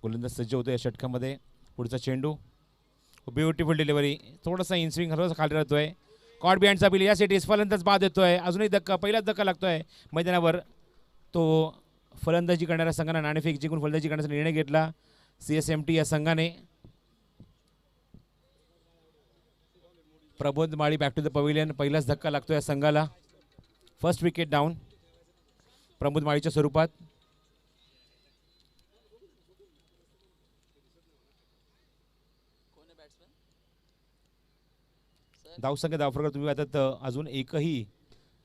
गोलंदाज सज्ज होतो या षटकामध्ये. पुढचा चेंडू, ब्युटिफुल डिलिव्हरी, थोडासा इनस्विंग हलवासा खाली राहतोय. कॉट बिहाइंडचा बिल यासाठी फलंदाज बाद येतोय. अजूनही धक्का, पहिलाच धक्का लागतोय मैदानावर. तो फलंदाजी करणाऱ्या संघाने नाणेफेक जिंकून फलंदाजी करण्याचा निर्णय घेतला CSMT या संघाने. प्रबोध माळी बॅक टू द पवेलियन. पहिलाच धक्का लागतो या संघाला. फर्स्ट विकेट डाऊन प्रबोध माळीच्या स्वरूपात. धावसंख्या धावफरक तुम्ही पाहतात अजून एकही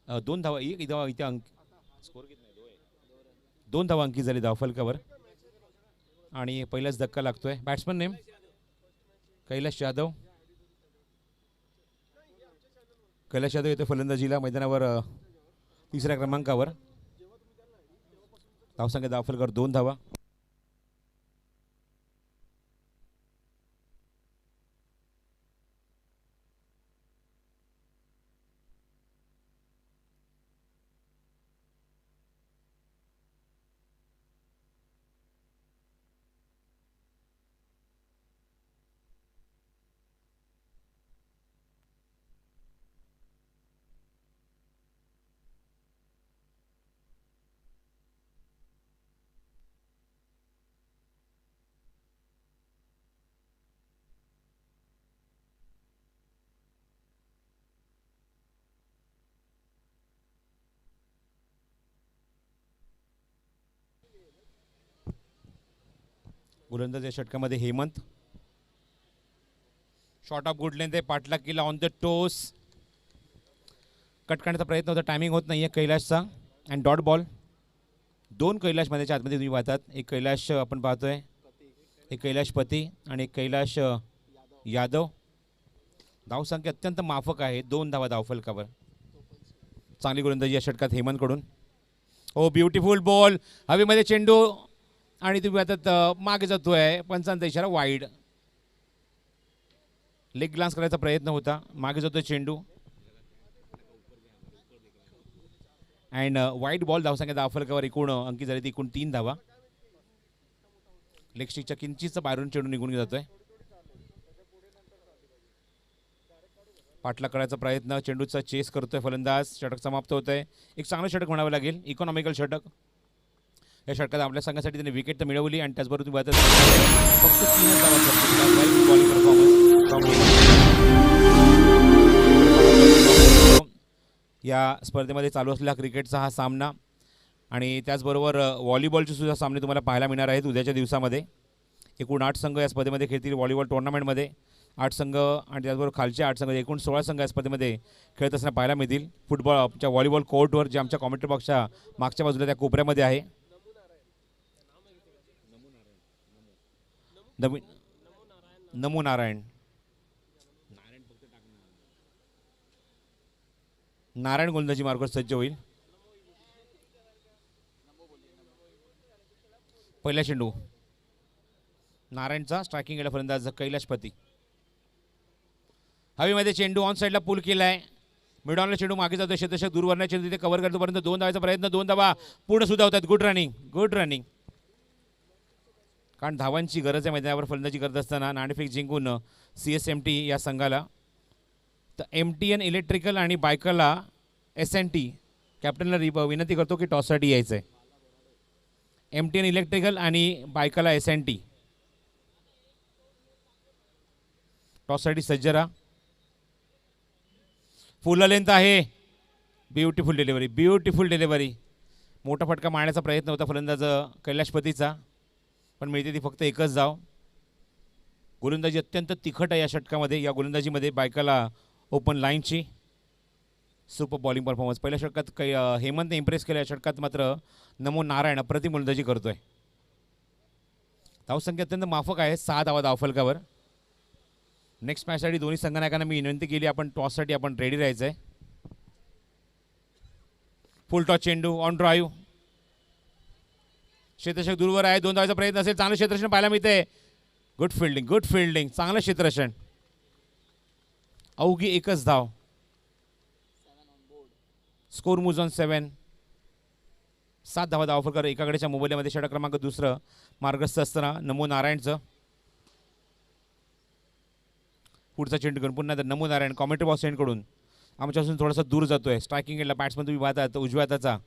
2 धावा, एक धावा इथे अंक स्कोर किती नाही, 2 धावा अंकित झाली धावफलकावर. आणि पहिलाच धक्का लागतोय. Batsman name Kailash Yadav. कैलाश यादव येतो फलंदाजीला मैदानावर तिसऱ्या क्रमांकावर. धावसंख्या धावफलकावर 2 धावा. गोलंदाज या षटकामध्ये Hemant. Short of good length आहे, पाठलाग केला ऑन द टोस. कट करण्याचा प्रयत्न होता, टायमिंग होत नाही आहे कैलाशचा. And dot ball. 2 कैलाश मैदानाच्या आतमध्ये तुम्ही पाहतात. एक कैलाश आपण पाहतोय, एक कैलाश पती आणि एक कैलाश यादव. धावसंख्या अत्यंत माफक आहे, 2 धावा धावफलकावर. चांगली गोलंदाजी या षटकात हेमंतकडून. ओ ब्युटिफुल बॉल, हवेमध्ये चेंडू आणि तुम्ही आता मागे जातोय. पंचांचा इशारा वाईड. लेग ग्लान्स करायचा प्रयत्न होता, मागे जातोय चेंडू. And wide ball. धावसंख्या धावफलकावर एकूण अंकित झाली ती एकूण 3 धावा. लेग स्टिकच्या किंचितचा बाहेरून चेंडू निघून जातोय. पाठलाग करायचा प्रयत्न, चेंडूचा चेस करतोय फलंदाज. षटक समाप्त होतंय. एक चांगलं षटक म्हणावं लागेल, इकॉनॉमिकल षटक. या षटकात आपल्या संघासाठी त्यांनी विकेट तर मिळवली आणि त्याचबरोबर तुम्ही पाहता फक्त 3 धावा बॉलिंग परफॉर्मन्स. या स्पर्धेमध्ये चालू असलेला क्रिकेटचा हा सामना आणि त्याचबरोबर व्हॉलीबॉलचे सुद्धा सामने तुम्हाला पाहायला मिळणार आहेत उद्याच्या दिवसामध्ये. एकूण 8 संघ या स्पर्धेमध्ये खेळतील व्हॉलीबॉल टुर्नामेंटमध्ये. 8 संघ आणि त्याचबरोबर खालचे 8 संघ, एकूण 16 संघ या स्पर्धेमध्ये खेळत असताना पाहायला मिळतील. फुटबॉलच्या व्हॉलीबॉल कोर्टवर जे आमच्या कॉमेंट्री बॉक्सच्या मागच्या बाजूला त्या कोपऱ्यामध्ये आहे. नमो नारायण. नारायण गोलंदाजी मार्गावर सज्ज होईल. पहिला चेंडू नारायणचा. स्ट्रायकिंग केला फलंदाज कैलाशपती. हवेमध्ये चेंडू ऑन साईडला पुल केलाय. मिडॉनला चेंडू मागे जातो. क्षेत्ररक्षक दूरवरच्या चेंडू तिथे कव्हर करतोपर्यंत 2 धावाचा प्रयत्न. 2 धावा पूर्ण सुद्धा होतात. Good running, good running. कारण धावांची गरज आहे मैदानावर फलंदाजी करत असताना. नाणेफेक जिंकून CSMT या संघाला. तर MTN इलेक्ट्रिकल आणि बायकाला SNT कॅप्टनला विनंती करतो की टॉससाठी यायचं आहे. MTN इलेक्ट्रिकल आणि बायकाला SNT टॉससाठी सज्ज राहा. फुल लेंथ आहे. Beautiful delivery, beautiful delivery. मोठा फटका मारण्याचा प्रयत्न होता फलंदाज कैलाशपतीचा, पण मिळते ती फक्त एकच धाव. गोलंदाजी अत्यंत तिखट आहे या षटकामध्ये. या गोलंदाजीमध्ये बायकाला ओपन लाईनची. Super bowling performance. पहिल्या षटकात हेमंतने इम्प्रेस केलं. या षटकात मात्र नमो नारायण अप्रतिम गोलंदाजी करतोय. धावसंख्या अत्यंत माफक आहे, 6 धावा धावफलकावर. नेक्स्ट मॅचसाठी दोन्ही संघनायकांना मी विनंती केली, आपण टॉससाठी आपण रेडी राहायचं आहे. फुल टॉस चेंडू ऑन ड्राईव्ह. क्षेत्ररक्षक दूरवर आहे. 2 धावाचा प्रयत्न असेल. चांगलं क्षेत्ररक्षण पाहायला मिळते. Good fielding, good fielding. चांगलं क्षेत्ररक्षण. अवघी एकच धाव. Score moves on 7. 7 धावा धावफलकर एकाकडेच्या मोबाईलमध्ये षटक क्रमांक दुसरं मार्गस्थ असताना नमो नारायणचं पुढचा चेंडू घेऊन पुन्हा नमो नारायण कॉमेंट्री बॉक्स एंडकडून आमच्यापासून थोडासा दूर जातोय. स्ट्रायकिंग एंडला बॅट्समन तुम्ही पाहतात उजव्या हाताचा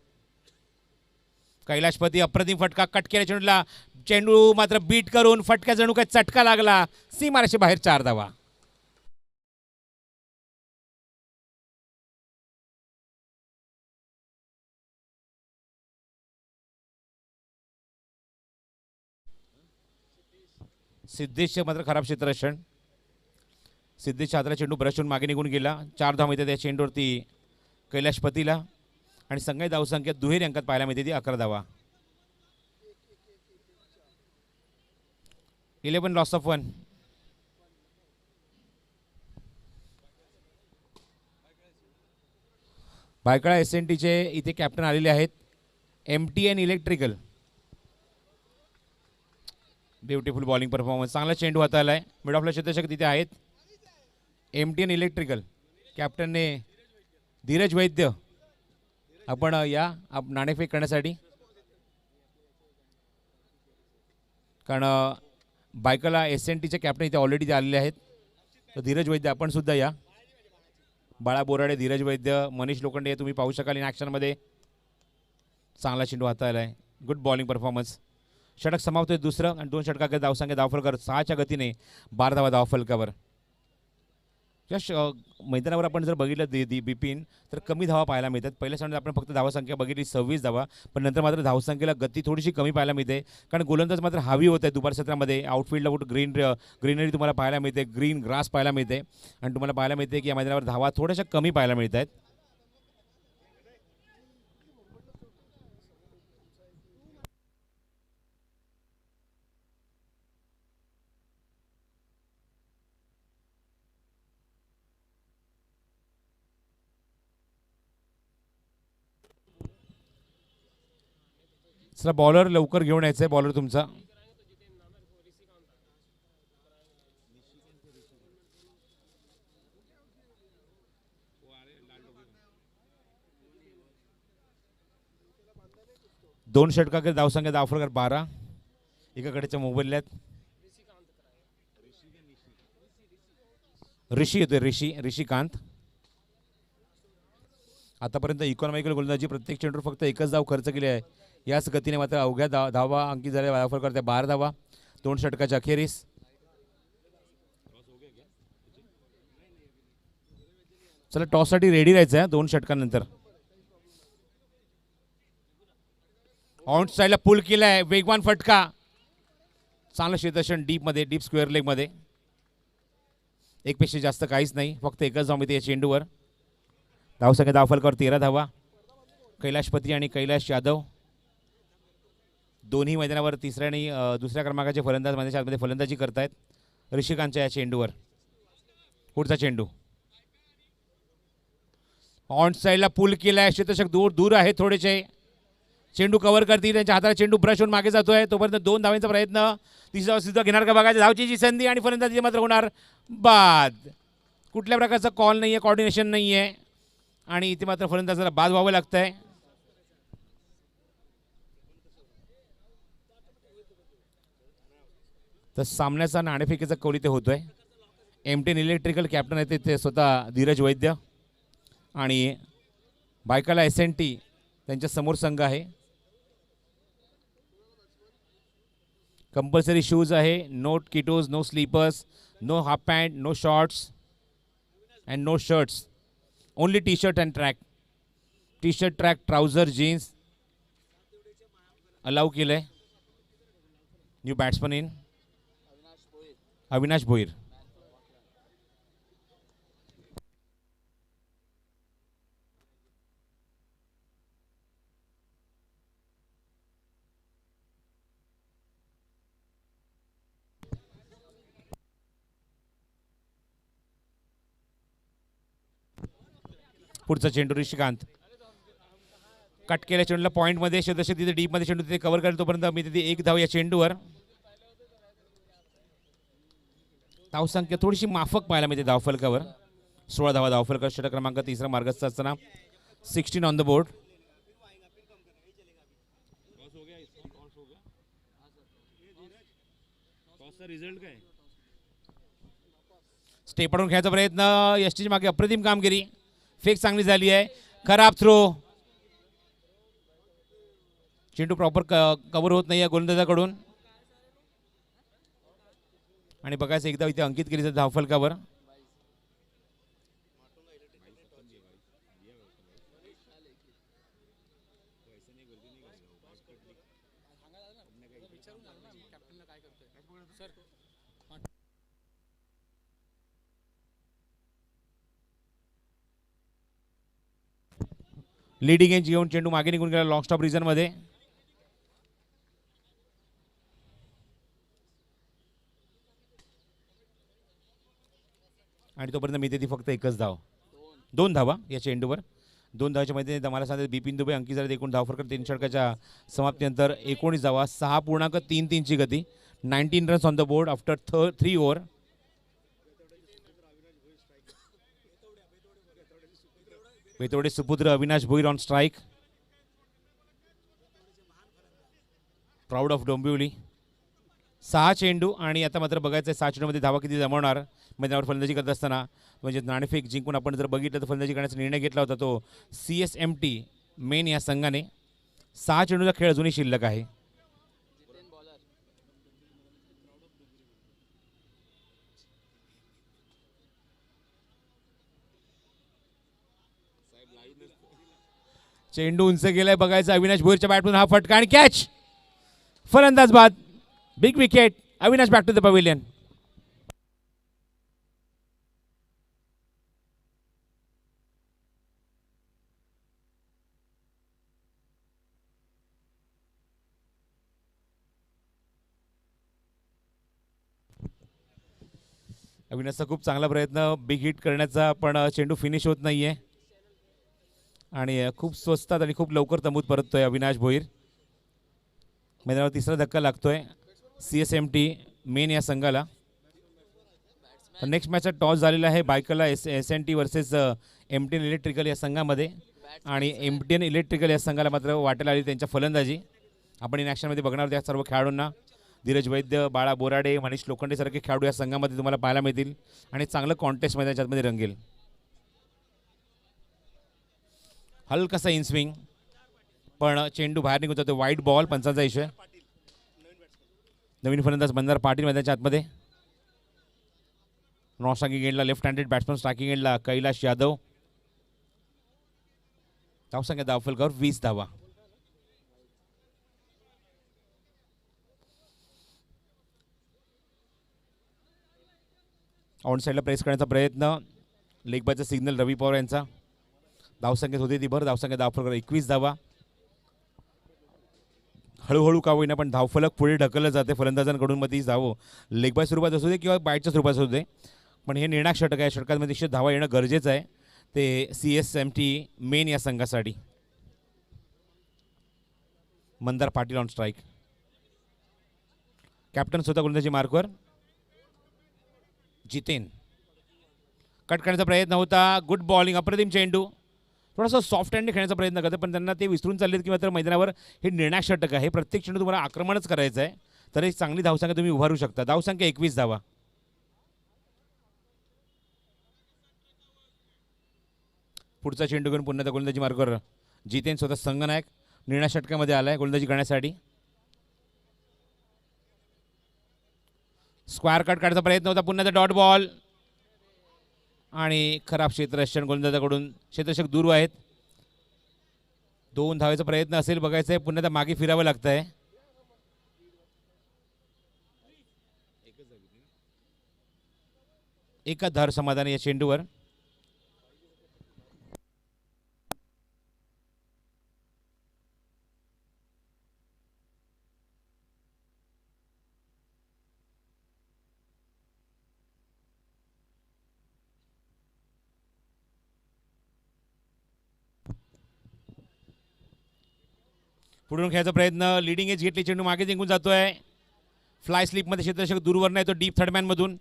कैलाशपती अप्रतिम फटका कट केल्या चेंडूला चेंडू मात्र बीट करून फटका जणू काय चटका लागला सीमारेषे बाहेर 4 धावा. सिद्धेशचे मात्र खराब क्षेत्ररक्षण. सिद्धेशच्या हाताला चेंडू ब्रशून मागे निघून गेला. 4 धावा मिळते त्या चेंडूवरती कैलाशपतीला आणि संघाची धावसंख्या दुहेरी अंकात पाहायला मिळते ती 11 धावा. 11 लॉस ऑफ 1. भायखळा SNTचे इथे कॅप्टन आलेले आहेत. MTN electrical. Beautiful bowling performance. चांगला चेंडू हाताला आहे. मिड ऑफला क्षेत्ररक्षक तिथे आहेत. MTN इलेक्ट्रिकल कॅप्टनने धीरज वैद्य आपण या नाणेफेक करण्यासाठी कारण बायकला SNTचे कॅप्टन इथे ऑलरेडी आलेले आहेत. तर धीरज वैद्य आपण सुद्धा या. बाळा बोराडे धीरज वैद्य मनीष लोखंडे तुम्ही पाहू शकाल इन ॲक्शनमध्ये. चांगला चेंडू हाताला आहे. Good bowling performance. षटक समावतोय दुसरं आणि 2 षटकाकडे धावसंख्या धावफलकर 6च्या गतीने 12 धावा धावफलकावर. या मैदानावर आपण जर बघितलं बिपिन तर कमी धावा पाहायला मिळतात. पहिल्या सामन्यात आपण फक्त धावसंख्या बघितली 26 धावा पण नंतर मात्र धावसंख्येला गती थोडीशी कमी पाहायला मिळते कारण गोलंदाज मात्र हावी होत आहे दुपार सत्रामध्ये. आउटफील्डला कुठं ग्रीनरी तुम्हाला पाहायला मिळते. ग्रीन ग्रास पाहायला मिळते आणि तुम्हाला पाहायला मिळते की या मैदानावर धावा थोड्याशा कमी पाहायला मिळत आहेत. चला बॉलर लवकर घेऊन यायचं आहे. बॉलर तुमचा दोन षटकाकडे धावसंख्या धावफलकर 12 एकाकडेच्या मोबाईल आहेत. ऋषी येतोय ऋषिकांत. आतापर्यंत इकॉनॉमिकल गोलंदाजी प्रत्येक चेंडूवर फक्त एकच धाव खर्च केली आहे. याच गतीने मात्र अवघ्या धावा अंकित झाल्या धावफलकर त्या 12 धावा 2 षटकाच्या अखेरीस. चला टॉससाठी रेडी राहायचं आहे 2 षटकानंतर. ऑन साईडला पुल केलाय वेगवान फटका. चांगलं क्षेत्ररक्षण डीप स्क्वेअर लेगमध्ये. एकपेक्षा जास्त काहीच नाही फक्त एकच धाव मिळते या चेंडूवर. धावसंख्या धावफलकावर 13 धावा. कैलाशपती आणि कैलाश यादव दोन्ही मैदानावर तिसऱ्या आणि दुसऱ्या क्रमांकाचे फलंदाज मैदानाच्या फलंदाजी करतायत. ऋषिकांतच्या या चेंडूवर पुढचा चेंडू ऑन साईडला पुल केलाय. क्षेत्ररक्षक दूर आहे थोडेसे. चेंडू कव्हर करतील त्यांच्या हाताला चेंडू ब्रश होऊन मागे जातोय तोपर्यंत 2 धावांचा प्रयत्न. तिसरा सुद्धा घेणार का बघायचं. धावची संधी आणि फलंदाजी मात्र होणार बाद. कुठल्या प्रकारचा कॉल नाही आहे कॉर्डिनेशन नाही आहे आणि इथे मात्र फलंदाजाला बाद व्हावं लागतं आहे. तर सामन्याचा नाणेफेकीचा कौल इथे होतोय. MTN इलेक्ट्रिकल कॅप्टन आहे ते स्वतः धीरज वैद्य आणि बायकाला SNT त्यांच्या समोर संघ आहे. कंपल्सरी शूज आहे. नो किटोज no slippers no half pant no shorts and no shirts only T shirt and track. T shirt track trouser jeans allow केलं आहे. New batsman in Avinash Bhoir. पुढचा चेंडू ऋषिकांत कट केल्या चेंडूला पॉईंटमध्ये क्षेत्ररक्षक तिथे डीपमध्ये चेंडू तिथे कव्हर करेल तोपर्यंत मी तिथे 1 धाव या चेंडूवर. धावसंख्या थोडीशी माफक पाहायला मिळते धावफलकावर. 16 धावा धावफलकर. षटक क्रमांक 3 मार्गस्थ असताना 16 ऑन द बोर्ड. रिझल्ट काय? स्टेप पडून खेळायचा प्रयत्न, यष्टीच्या मागे अप्रतिम कामगिरी, फेक चांगली झाली आहे, खराब थ्रो, चेंडू प्रॉपर कव्हर होत नाही आहे गोलंदाजाकडून. आणि बघायचं एकदा इथे अंकित केली जाते धावफलकावर. लीडिंग एज घेऊन चेंडू मागे निघून गेला लॉंग स्टॉप रिझन मध्ये. आणि तोपर्यंत मी ती फक्त एकच धाव, 2 धावा या चेंडूवर. 2 धावाच्या मध्ये मला सांगते बिपिन दुबे अंकित झाले एकूण धावफरक 3 षटकाच्या समाप्तीनंतर 19 धावा, 6.33 ची गती, 19 runs on the board after 3 over. Betode सुपुत्र Avinash Bhoir on strike. Proud of Dombivli. 6 चेंडू आणि आता मात्र बघायचं आहे 6 चेंडूमध्ये धावा किती जमवणार मैदानावर फलंदाजी करत असताना. म्हणजे नाणेफेक जिंकून आपण जर बघितलं तर फलंदाजी करण्याचा निर्णय घेतला होता तो CSMT मेन या संघाने. 6 चेंडूचा खेळ अजूनही शिल्लक आहे. चेंडू उंच गेलाय, बघायचं अविनाश भोईरच्या बॅटमधून हा फटका आणि कॅच, फलंदाज बाद, big wicket. Avinash back to the pavilion. अविनाशचा खूप चांगला प्रयत्न बिग हिट करण्याचा, पण चेंडू फिनिश होत नाहीये आणि खूप स्वस्तात आणि खूप लवकर तंबूत परततोय अविनाश भोईर. मैदानावर तिसरा धक्का लागतोय CSMT मेन या संघाला. नेक्स्ट मॅचचा टॉस झालेला आहे बायकला SNT वर्सेस MTN इलेक्ट्रिकल या संघामध्ये. आणि MTN इलेक्ट्रिकल या संघाला मात्र वाटेल आली त्यांच्या फलंदाजी. आपण इन ॲक्शनमध्ये बघणार त्या सर्व खेळाडूंना. धीरज वैद्य, बाळा बोराडे, मनीष लोखंडे सारखे खेळाडू या संघामध्ये तुम्हाला पाहायला मिळतील आणि चांगलं कॉन्टेस्ट मध्ये त्याच्यामध्ये रंगेल. हलकासा इन स्विंग, पण चेंडू बाहेर निघून जातो. वाईट बॉल, पंचांचा इशू. नवीन फलंदाज मंदार पाटील मैदानाच्या आतमध्ये. नॉन स्ट्रायकिंग एंडला लेफ्ट हँडेड बॅट्समन, स्ट्रायकिंग एंडला कैलाश यादव. धावसंख्या धावफलकावर 20 धावा. ऑन साईडला प्रेस करण्याचा प्रयत्न, लेग बायचा सिग्नल रवी पवार यांचा. धावसंख्येत होती ती भर, धावसंख्या धावफलकावर 21 धावा. हळूहळू का होईना पण धावफलक पुढे ढकललं जाते फलंदाजांकडून. मध्ये धाव लेग बाय स्वरूपात असू दे किंवा बायच्या स्वरूपात असू दे, पण हे निर्णायक षटक आहे. षटकांमध्ये निश्चित धावा येणं गरजेचं आहे, ते CSMT मेन या संघासाठी. Mandar Patil on strike. Captain स्वतः गोलंदाजी मार्कवर. जितेन कट करण्याचा प्रयत्न होता, गुड बॉलिंग, अप्रतिम चेंडू. थोडासा सॉफ्ट हँडने खेळण्याचा प्रयत्न करते, पण त्यांना ते विसरून चाललेत की मात्र मैदानावर हे निर्णायक षटक आहे. प्रत्येक चेंडू तुम्हाला आक्रमणच करायचं आहे, तर एक चांगली धावसंख्या तुम्ही उभारू शकता. धावसंख्या 21 धावा. पुढचा चेंडू घेऊन पुन्हा त्या गोलंदाजी मार्गावर जितेन स्वतः संघनायक निर्णायक षटकामध्ये आलाय गोलंदाजी करण्यासाठी. स्क्वायर कट काढण्याचा प्रयत्न होता, पुन्हा डॉट बॉल आणि खराब क्षेत्ररक्षण गोलंदाजाकडून. क्षेत्ररक्षक दूर आहेत. 2 धावेचा प्रयत्न असेल, बघायचं आहे. पुन्हा मागे फिरावं लागतं आहे. एकच धार समाधान या चेंडूवर. पुढून खेळायचा प्रयत्न, लिडिंग एज घेतली, चेंडू मागे जिंकून जातोय. फ्लाय स्लिपमध्ये क्षेत्ररक्षक दूरवर येतो डीप थर्डमॅनमधून.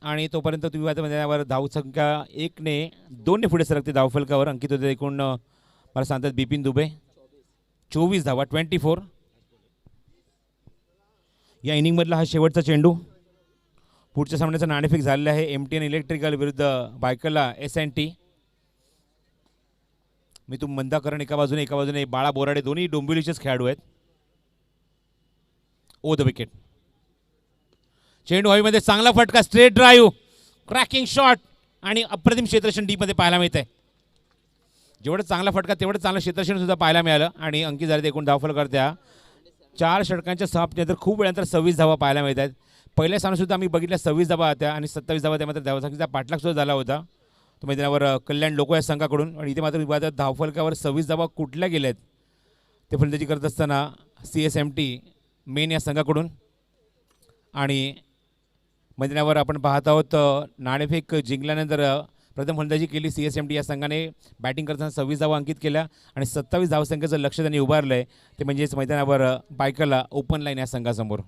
आणि तोपर्यंत तुम्ही आता मैदानावर धावसंख्या 1ने 2ने पुढे सरकते धावफलकावर. अंकित होते एकूण मला सांगतात बिपिन दुबे. 24 धावा, 24. या इनिंगमधला हा शेवटचा चेंडू. पुढच्या सामन्याचं नाणेफेक झालेलं आहे MTN इलेक्ट्रिकल विरुद्ध बायकला SNT. मी तुम मंदाकरण एका बाजूने बाळा बोराडे दोन्ही डोंबिवलीचेच खेळाडू आहेत. ओ द विकेट. चेंडू हवेमध्ये चांगला फटका, स्ट्रेट ड्राईव्ह, क्रॅकिंग शॉट आणि अप्रतिम क्षेत्ररक्षण डीपमध्ये पाहायला मिळत आहे. जेवढं चांगला फटका तेवढं चांगलं क्षेत्ररक्षण सुद्धा पाहायला मिळालं. आणि अंकित झाले एकूण धावफल करत्या 4 षटकांच्या समाप्तीनंतर खूप वेळानंतर 26 धावा पाहायला मिळत आहेत. पहिल्या सामन्यात आम्ही बघितल्या 26 धावा होत्या आणि 27 धावा त्यामध्ये धावसंख्येचा पाठलाग सुद्धा झाला होता तो मैदानावर कल्याण लोको या संघाकडून. आणि इथे मात्र विवादात धावफलकावर 26 धावा कुठल्या गेल्यात ते फलंदाजी करत असताना CSMT मेन या संघाकडून. आणि मैदानावर आपण पाहत आहोत नाणेफेक जिंकल्यानंतर प्रथम फलंदाजी केली CSMT या संघाने. बॅटिंग करताना 26 धावा अंकित केल्या आणि 27 धावसंख्येचं लक्ष त्यांनी उभारलं आहे ते म्हणजेच मैदानावर बायकला ओपन लाईन या संघासमोर.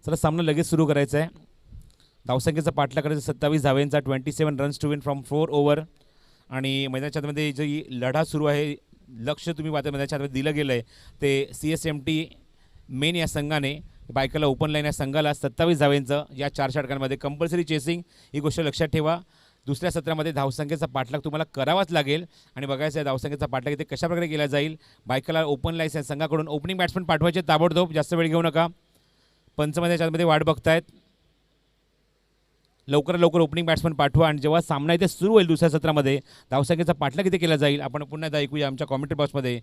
चला सामना लगेच सुरू करायचा आहे. धावसंख्येचा पाठलाग करायचा 27 धावेंचा, 27 runs to win from 4 over. आणि मैदानाच्या आतमध्ये जी लढा सुरू आहे, लक्ष तुम्ही मैदानाच्या आतमध्ये दिलं गेलं आहे ते CSMT मेन या संघाने बायकला ओपन लाईन या संघाला 27 धावेंचं या 4 षटकांमध्ये कंपल्सरी चेसिंग ही गोष्ट लक्षात ठेवा. दुसऱ्या सत्रामध्ये धावसंख्येचा पाठलाग तुम्हाला करावाच लागेल आणि बघायचं आहे धावसंख्येचा पाठलाग इथे कशाप्रकारे केला जाईल. बायकला ओपन लाईन या संघाकडून ओपनिंग बॅट्समन पाठवायचे ताबडतोब, जास्त वेळ घेऊ नका. पंचमध्ये आतमध्ये वाट बघतायत, लवकर लवकर ओपनिंग बॅट्समन पाठवा. आणि जेव्हा सामना इथे सुरू होईल दुसऱ्या सत्रामध्ये धावसंख्येचा पाठलाग इथे केला जाईल. आपण पुन्हा एकदा ऐकूया आमच्या कॉमेंट्री बॉक्समध्ये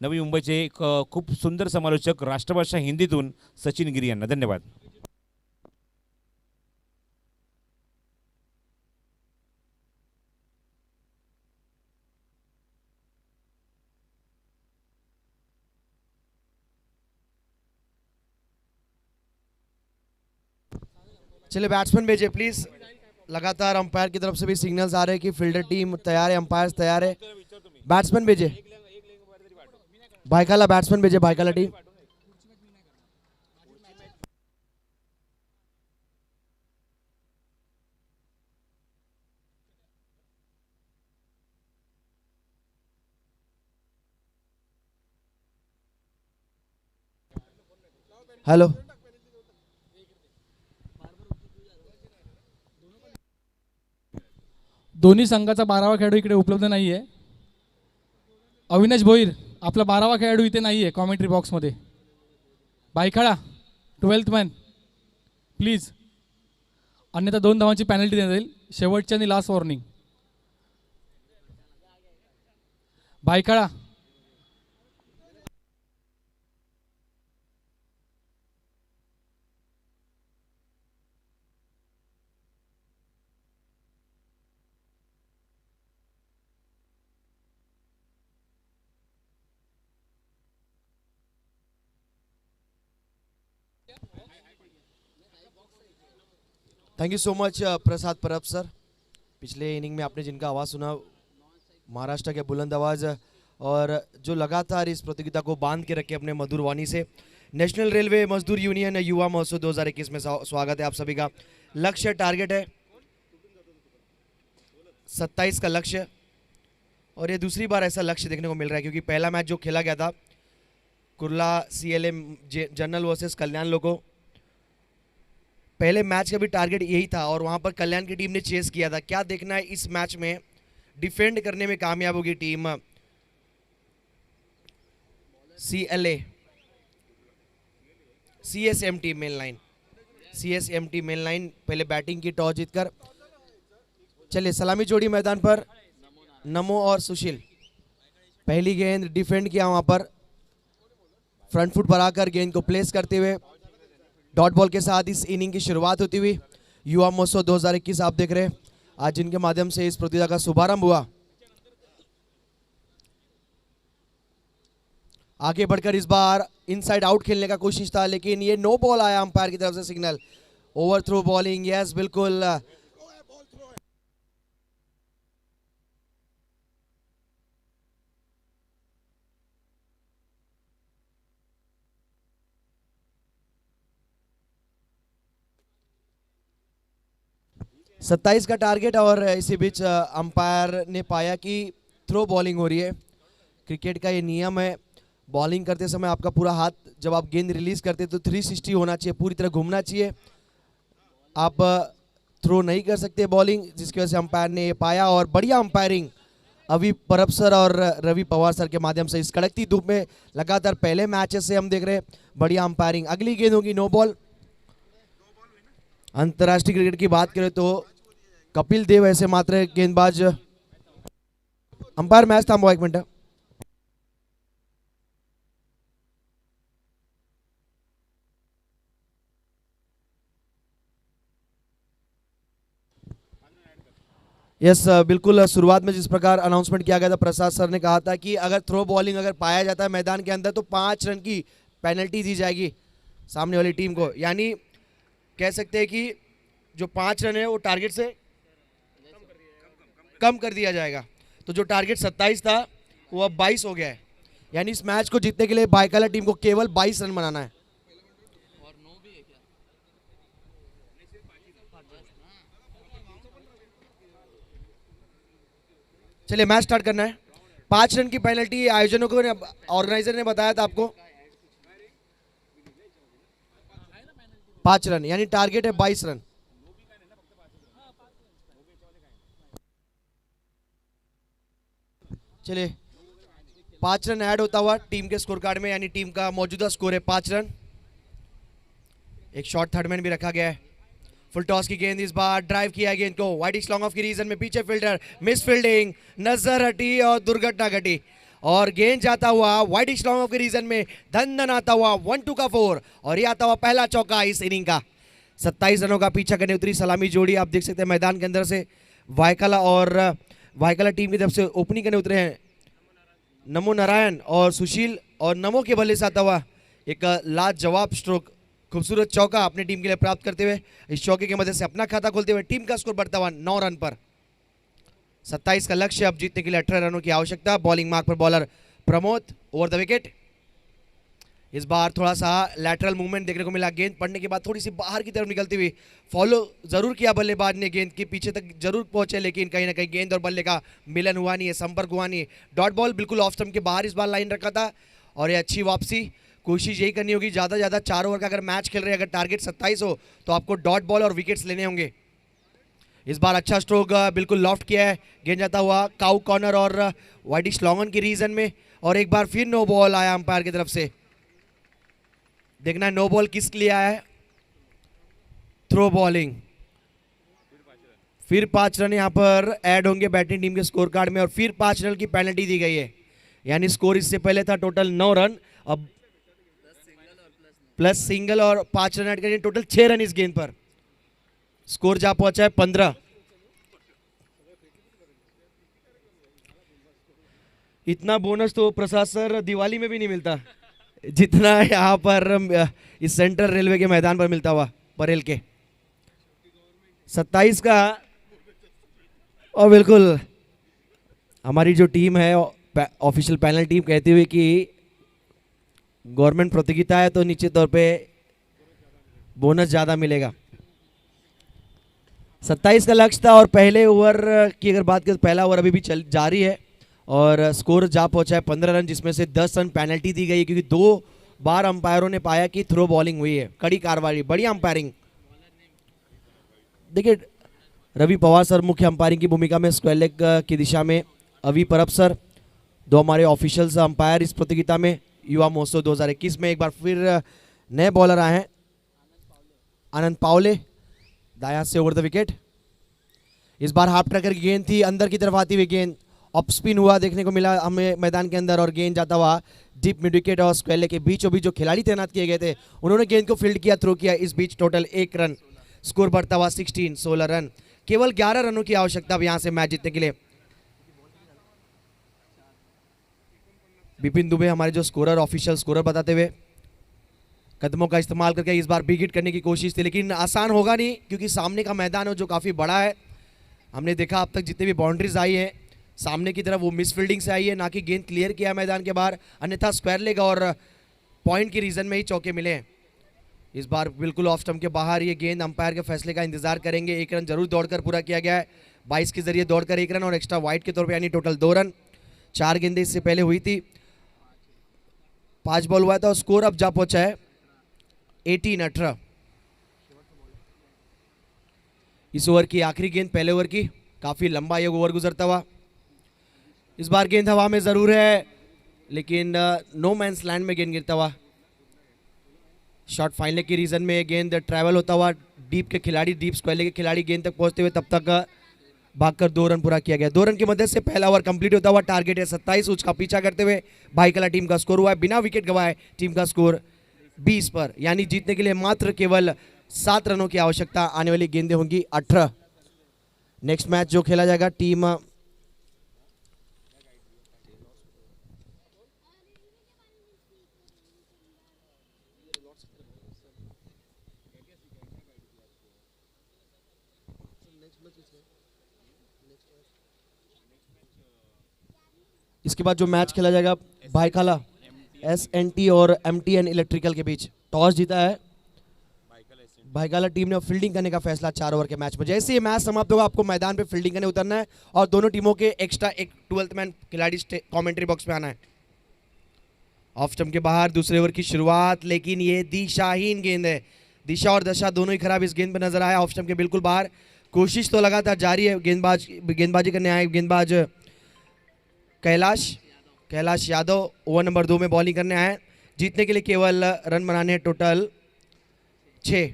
नवी मुंबईचे एक खूप सुंदर समालोचक राष्ट्रभाषा हिंदीतून सचिन गिरी यांना. धन्यवाद. चलिए बैट्समैन भेजे प्लीज. लगातार अंपायर की तरफ से भी सिग्नल्स आ रहे हैं कि फील्डर टीम तैयार है, अंपायर तैयार है. बैट्समैन भेजे, बायकाला बैट्समैन भेजे, बायकाला टीम. हेलो, दोन्ही संघाचा 12वा खेळाडू इकडे उपलब्ध नाही आहे. अविनाश भोईर आपला 12वा खेळाडू इथे नाही आहे कॉमेंट्री बॉक्समध्ये. बायखाळा 12th मॅन प्लीज, अन्यथा 2 धावांची पॅनल्टी देण्यात येईल. शेवटची आणि last warning. Byculla thank you so much Prasad Parab sir. पिछले इनिंग में आपने जिनका आवाज़ सुना, महाराष्ट्र के बुलंद आवाज़ और जो लगातार इस प्रतियोगिता को बांध के रखे अपने मधुर वाणी से। नेशनल रेलवे मजदूर यूनियन युवा महोत्सव 2021 में स्वागत है आप सभी का। लक्ष्य टारगेट है 27 का लक्ष्य, और ये दूसरी बार ऐसा लक्ष्य देखने को मिल रहा है, क्योंकि पहला मैच जो खेला गया था कुर्ला CLA जनरल वर्सेस कल्याण लोगो, पहले मैच का भी टारगेट यही था और वहां पर कल्याण की टीम ने चेस किया था। क्या देखना है इस मैच में, डिफेंड करने में कामयाब होगी टीम CSMT मेन लाइन पहले बैटिंग की टॉस जीतकर। चलिए सलामी जोड़ी मैदान पर, नमो और सुशील। पहली गेंद डिफेंड किया वहां पर, फ्रंट फुट पर आकर गेंद को प्लेस करते हुए डॉट बॉल के साथ इस इनिंग की शुरुआत होती हुई। युवा महोत्सव 2021 आप देख रहे हैं आज, जिनके माध्यम से इस प्रतियोगिता का शुभारंभ हुआ। आगे बढ़कर इस बार इनसाइड आउट खेलने का कोशिश था, लेकिन ये नो बॉल आया अंपायर की तरफ से signal. Over throw bowling, yes बिल्कुल। सत्ताईस का टारगेट, और इसी बीच अंपायर ने पाया कि थ्रो बॉलिंग हो रही है। क्रिकेट का ये नियम है, बॉलिंग करते समय आपका पूरा हाथ जब आप गेंद रिलीज करते तो 360 होना चाहिए, पूरी तरह घूमना चाहिए। आप थ्रो नहीं कर सकते बॉलिंग, जिसकी वजह से अंपायर ने ये पाया। और बढ़िया अंपायरिंग अभी परब सर और रवि पवार सर के माध्यम से इस कड़कती धूप में लगातार पहले मैचेस से हम देख रहे हैं बढ़िया अंपायरिंग। अगली गेंद होगी नो बॉल। अंतर्राष्ट्रीय क्रिकेट की बात करें तो कपिल देव ऐसे मात्र गेंदबाज। अंपायर मैच थांबवा 1 मिनट। यस बिल्कुल, शुरुआत में जिस प्रकार अनाउंसमेंट किया गया था, प्रसाद सर ने कहा था कि अगर थ्रो बॉलिंग अगर पाया जाता है मैदान के अंदर तो 5 रन की पेनल्टी दी जाएगी सामने वाली टीम को। यानी कह सकते हैं कि जो 5 रन है वो टारगेट से कम कर दिया जाएगा। तो जो टारगेट 27 था वो अब 22 हो गया है। यानी इस मैच को जीतने के लिए भायखला टीम को केवल 22 रन बनाना है। चलिए मैच स्टार्ट करना है। 5 रन की पेनल्टी आयोजनों को ऑर्गेनाइजर ने बताया था आपको। 5 रन यानी टारगेट है 22 रन। चलिए 5 रन ऐड होता हुआ टीम के स्कोर कार्ड में, यानी टीम का मौजूदा स्कोर है 5 रन। एक शॉट थर्ड मैन भी रखा गया है। फुल टॉस की गेंद, इस बार ड्राइव किया गेंद को वाइड लॉन्ग ऑफ की रीजन में, पीछे फील्डर मिस फील्डिंग, नजर हटी और दुर्घटना घटी और गेंद जाता हुआ वाइड लॉन्ग ऑफ की रीजन में, धन धन आता हुआ 1-2 का 4 और ये आता हुआ पहला चौका इस इनिंग का। 27 रनों का पीछा करने उतरी सलामी जोड़ी। आप देख सकते हैं मैदान के अंदर से भायखला और भायखला टीम की तरफ से ओपनिंग करने उतरे हैं नमो नारायण और सुशील, और नमो के बल्ले से आता हुआ एक लाजवाब स्ट्रोक, खूबसूरत चौका अपनी टीम के लिए प्राप्त करते हुए इस चौके की मदद से अपना खाता खोलते हुए टीम का स्कोर बढ़ता हुआ 9 रन पर। 27 का लक्ष्य, अब जीतने के लिए 18 रनों की आवश्यकता। बॉलिंग मार्क पर bowler Pramod over the wicket. इस बार थोड़ा सा लैटरल मूवमेंट देखने को मिला, गेंद पड़ने के बाद थोड़ी सी बाहर की तरफ निकलती हुई। फॉलो जरूर किया बल्लेबाज ने, गेंद के पीछे तक जरूर पहुंचे, लेकिन कहीं ना कहीं गेंद और बल्ले का मिलन हुआ नहीं है, संपर्क हुआ नहीं है। डॉट बॉल बिल्कुल ऑफ स्टंप के बाहर इस बार लाइन रखा था और ये अच्छी वापसी। कोशिश यही करनी होगी ज़्यादा से ज़्यादा 4 ओवर का अगर मैच खेल रहे हैं, अगर टारगेट 27 हो तो आपको डॉट बॉल और विकेट्स लेने होंगे। इस बार अच्छा स्ट्रोक बिल्कुल लॉफ्ट किया है, गेंद जाता हुआ काउ कॉर्नर और वाइडिश लॉन्ग ऑन की रीजन में, और एक बार फिर नो बॉल आया अंपायर की तरफ से। देखना नो बॉल किस लिए आया है, थ्रो बॉलिंग। फिर 5 रन यहाँ पर ऐड होंगे बैटिंग टीम के स्कोर कार्ड में और फिर 5 रन की पेनल्टी दी गई है। यानी स्कोर इससे पहले था टोटल 9 रन, अब प्लस सिंगल और 5 रन ऐड करेंगे, टोटल 6 रन इस गेंद पर। स्कोर जा पहुंचा है 15। इतना बोनस तो प्रसाद सर दिवाली में भी नहीं मिलता जितना यहाँ पर इस सेंट्रल रेलवे के मैदान पर मिलता हुआ परेल के। 27 का, और बिल्कुल हमारी जो टीम है ऑफिशियल पैनल टीम कहती हुई कि गवर्नमेंट प्रतियोगिता है तो निश्चित तौर पे बोनस ज़्यादा मिलेगा। 27 का लक्ष्य था और पहले ओवर की अगर बात करें तो पहला ओवर अभी भी चल जारी है और स्कोर जा पहुंचा है 15 रन, जिसमें से 10 रन पेनल्टी दी गई क्योंकि 2 बार अंपायरों ने पाया कि थ्रो बॉलिंग हुई है। कड़ी कार्रवाई, बड़ी अंपायरिंग। देखिए रवि पवार सर मुख्य अंपायरिंग की भूमिका में, स्क्वायर लेग की दिशा में अवी परब सर, 2 हमारे ऑफिशियल्स अंपायर इस प्रतियोगिता में। युवा महोत्सव 2021 में एक बार फिर नए बॉलर आए हैं, आनंद पावले दायां से ओवर द विकेट। इस बार हाफ ट्रैकर की गेंद थी, अंदर की तरफ आती हुई गेंद ऑफ स्पिन हुआ देखने को मिला हमें मैदान के अंदर और गेंद जाता हुआ डीप मिड विकेट और स्क्वायर लेग के बीचों बीच जो खिलाड़ी तैनात किए गए थे उन्होंने गेंद को फील्ड किया, थ्रो किया। इस बीच टोटल 1 रन, स्कोर बढ़ता हुआ 16 रन। केवल 11 रनों की आवश्यकता अब यहां से मैच जीतने के लिए। बिपिन दुबे हमारे जो स्कोरर ऑफिशियल स्कोरर बताते हुए, कदमों का इस्तेमाल करके इस बार बिग हिट करने की कोशिश थी लेकिन आसान होगा नहीं क्योंकि सामने का मैदान है जो काफ़ी बड़ा है। हमने देखा अब तक जितने भी बाउंड्रीज आई हैं सामने की तरफ वो मिस फील्डिंग से आई है, ना कि गेंद क्लियर किया मैदान के बाहर, अन्यथा स्क्वायर लेग और पॉइंट की रीजन में ही चौके मिले हैं। इस बार बिल्कुल ऑफ स्टंप के बाहर ये गेंद, अंपायर के फैसले का इंतजार करेंगे। 1 रन जरूर दौड़कर पूरा किया गया है, 22 के जरिए दौड़कर 1 रन और एक्स्ट्रा वाइड के तौर पर, यानी टोटल 2 रन। 4 गेंदें इससे पहले हुई थी, 5 बॉल हुआ था और स्कोर अब जा पहुंचा है 18। इस ओवर की आखिरी गेंद पहले ओवर की, काफी लंबा ये ओवर गुजरता हुआ। इस बार गेंद हवा में जरूर है लेकिन नो मैंस लैंड में गेंद गिरता हुआ। शॉट फाइनल की रीजन में गेंद ट्रैवल होता हुआ डीप के खिलाड़ी, डीप स्क्वायर लेग के खिलाड़ी गेंद तक पहुंचते हुए तब तक भागकर 2 रन पूरा किया गया। 2 रन की मदद से पहला ओवर कंप्लीट होता हुआ। टारगेट है 27, उसका पीछा करते हुए भाईकला टीम का स्कोर हुआ है बिना विकेट गवाए टीम का स्कोर 20 पर, यानी जीतने के लिए मात्र केवल 7 रनों की आवश्यकता। आने वाली गेंदें होंगी 18। नेक्स्ट मैच जो खेला जाएगा टीम इसके बाद जो मैच खेला जाएगा भाईखाला SNT और MTN इलेक्ट्रिकल के बीच। टॉस जीता है भाईखाला टीम ने, फील्डिंग करने का फैसला 4 ओवर के मैच में। जैसे ये मैच समाप्त होगा आपको मैदान पे फील्डिंग करने उतरना है और दोनों टीमों के एक्स्ट्रा एक 12th मैन खिलाड़ी कमेंट्री बॉक्स में आना है। ऑफ स्टंप के बाहर दूसरे ओवर की शुरुआत, लेकिन ये दिशाहीन गेंद है, दिशा और दशा दोनों ही खराब इस गेंद पर नजर आया। ऑफ स्टंप के बिल्कुल बाहर, कोशिश तो लगातार जारी है, गेंदबाजी करने आए गेंदबाज कैलाश यादव ओवर नंबर 2 में बॉलिंग करने आए। जीतने के लिए केवल रन बनाने हैं टोटल 6।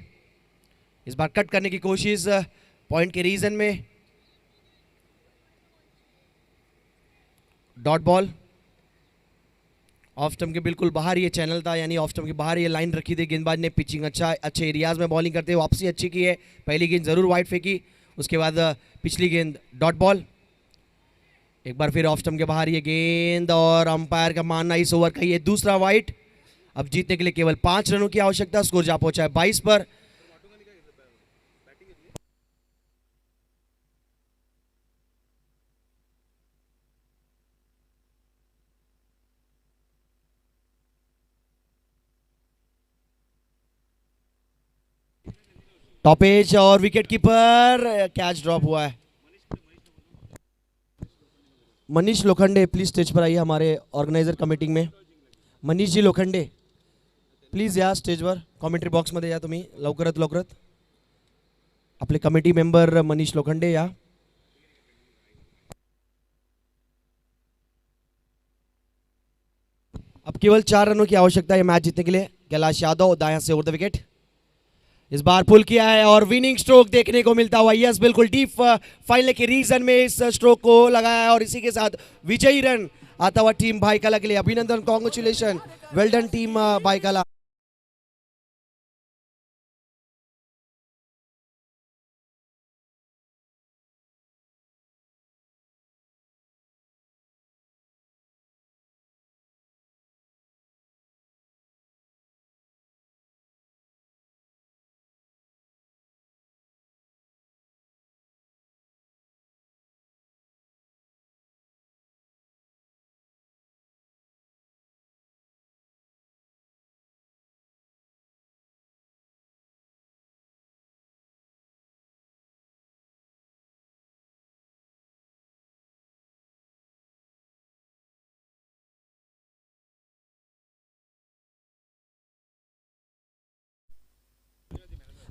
इस बार कट करने की कोशिश पॉइंट के रीजन में, डॉट बॉल। ऑफ स्टंप के बिल्कुल बाहर ये चैनल था, यानी ऑफ स्टंप के बाहर ये लाइन रखी थी। गेंदबाज ने पिचिंग अच्छे एरियाज में बॉलिंग करते हुए वापसी अच्छी की है। पहली गेंद जरूर वाइड फेंकी, उसके बाद पिछली गेंद डॉट बॉल। एक बार फिर ऑफ स्टंप के बाहर ये गेंद और अंपायर का मानना इस ओवर का ये दूसरा वाइड। अब जीतने के लिए केवल 5 रनों की आवश्यकता, स्कोर जा पहुंचा है 22 पर। टॉप एज और विकेट कीपर, कैच ड्रॉप हुआ है। मनीष लोखंडे प्लीज स्टेज पर आइए हमारे ऑर्गेनाइजर कमिटी में। मनीष जी लोखंडे प्लीज या स्टेजवर कॉमेंट्री बॉक्समध्ये या तुम्ही लवकरात आपले कमिटी मेंबर मनीष लोखंडे या। अब केवल 4 रनों की आवश्यकता है मैच जीतने के लिए। कैलाश यादव दायां से ओवर द विकेट, इस बार पुल किया है और विनिंग स्ट्रोक देखने को मिलता हुआ। यस बिल्कुल डीप फाइनल के रीजन में इस स्ट्रोक को लगाया है और इसी के साथ विजयी रन आता हुआ टीम भाईकाला के लिए अभिनंदन, congratulation, well done team Byculla.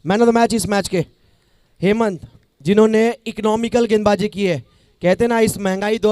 Man of the match इस मैच के हेमंत, जिन्होंने इकोनॉमिकल गेंदबाजी की है। कहते ना इस महंगाई दौर